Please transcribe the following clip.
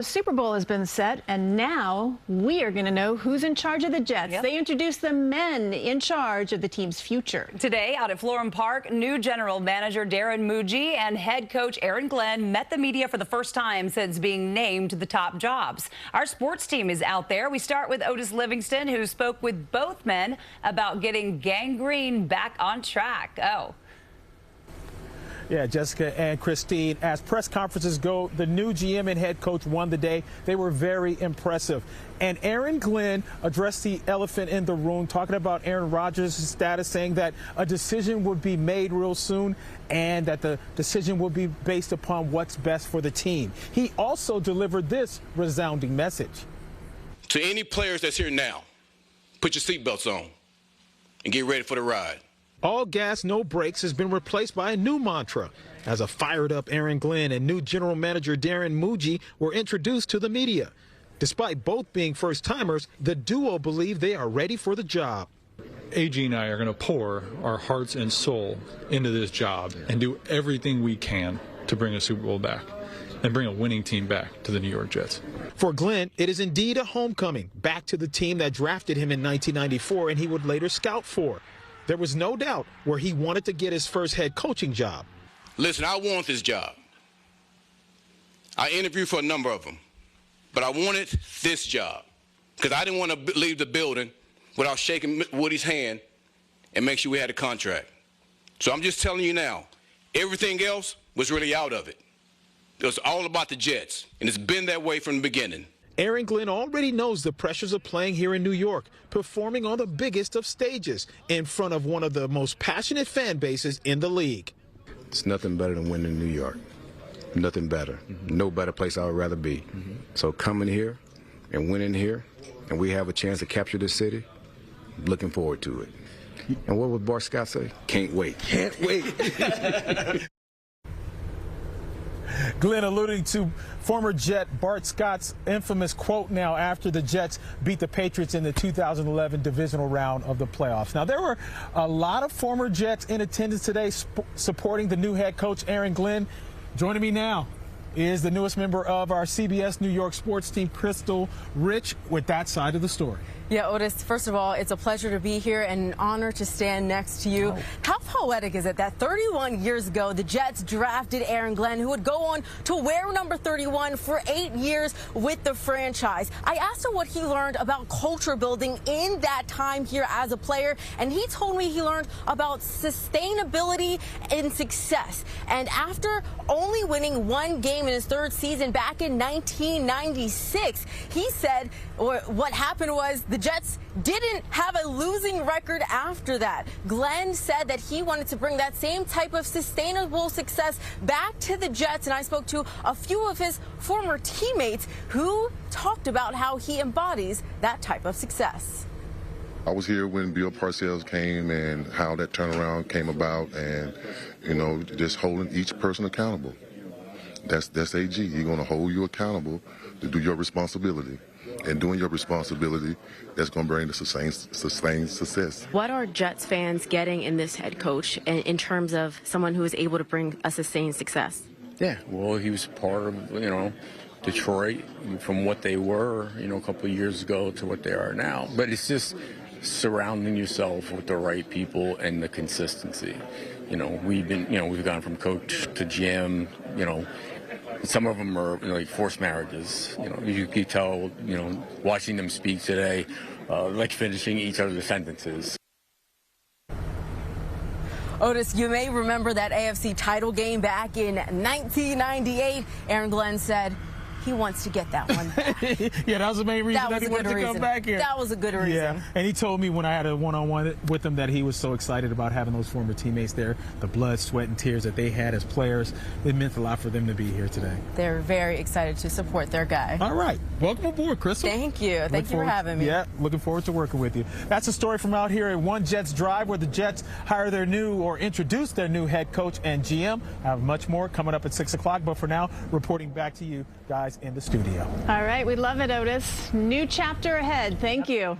The Super Bowl has been set, and now we are going to know who's in charge of the Jets. Yep. They introduced the men in charge of the team's future. Today, out at Florham Park, new general manager Darren Mougey and head coach Aaron Glenn met the media for the first time since being named to the top jobs. Our sports team is out there. We start with Otis Livingston, who spoke with both men about getting Gangrene back on track. Oh. Yeah, Jessica and Krystle, as press conferences go, the new GM and head coach won the day. They were very impressive. And Aaron Glenn addressed the elephant in the room, talking about Aaron Rodgers' status, saying that a decision would be made real soon and that the decision will be based upon what's best for the team. He also delivered this resounding message. To any players that's here now, put your seatbelts on and get ready for the ride. All gas, no brakes has been replaced by a new mantra as a fired-up Aaron Glenn and new general manager Darren Mougey were introduced to the media. Despite both being first-timers, the duo believe they are ready for the job. AG and I are going to pour our hearts and soul into this job and do everything we can to bring a Super Bowl back and bring a winning team back to the New York Jets. For Glenn, it is indeed a homecoming back to the team that drafted him in 1994 and he would later scout for. There was no doubt where he wanted to get his first head coaching job. Listen, I want this job. I interviewed for a number of them, but I wanted this job because I didn't want to leave the building without shaking Woody's hand and make sure we had a contract. So I'm just telling you now, everything else was really out of it. It was all about the Jets, and it's been that way from the beginning. Aaron Glenn already knows the pressures of playing here in New York, performing on the biggest of stages in front of one of the most passionate fan bases in the league. It's nothing better than winning in New York. Nothing better. No better place I would rather be. So coming here and winning here, and we have a chance to capture this city, looking forward to it. And what would Bart Scott say? Can't wait. Can't wait. Glenn alluding to former Jet Bart Scott's infamous quote now after the Jets beat the Patriots in the 2011 divisional round of the playoffs. Now, there were a lot of former Jets in attendance today supporting the new head coach, Aaron Glenn. Joining me now is the newest member of our CBS New York sports team, Krystle, Rich, with that side of the story. Yeah, Otis, first of all, it's a pleasure to be here and an honor to stand next to you. Oh. How poetic is it that 31 years ago, the Jets drafted Aaron Glenn, who would go on to wear number 31 for 8 years with the franchise. I asked him what he learned about culture building in that time here as a player, and he told me he learned about sustainability and success. And after only winning one game in his third season back in 1996, he said what happened was the Jets didn't have a losing record after that. Glenn said that he wanted to bring that same type of sustainable success back to the Jets, and I spoke to a few of his former teammates who talked about how he embodies that type of success. I was here when Bill Parcells came and how that turnaround came about, and, you know, just holding each person accountable. That's AG. He's going to hold you accountable to do your responsibility. And doing your responsibility, that's going to bring the sustained success. What are Jets fans getting in this head coach in terms of someone who is able to bring a sustained success? Yeah, well, he was part of, you know, Detroit from what they were, you know, a couple of years ago to what they are now. But it's just surrounding yourself with the right people and the consistency. You know, we've gone from coach to GM, you know. Some of them are, you know, like forced marriages. You know, you can tell, you know, watching them speak today, like finishing each other's sentences. Otis, you may remember that AFC title game back in 1998. Aaron Glenn said he wants to get that one back. Yeah, that was the main reason that he wanted to come back here. That was a good reason. Yeah, and he told me when I had a one-on-one with him that he was so excited about having those former teammates there, the blood, sweat, and tears that they had as players. It meant a lot for them to be here today. They're very excited to support their guy. All right. Welcome aboard, Krystle. Thank you. Thank you for having me. Yeah, looking forward to working with you. That's a story from out here at One Jets Drive, where the Jets hire their new or introduce their new head coach and GM. I have much more coming up at 6 o'clock, but for now, reporting back to you guys in the studio. All right, we love it, Otis. New chapter ahead. Thank you.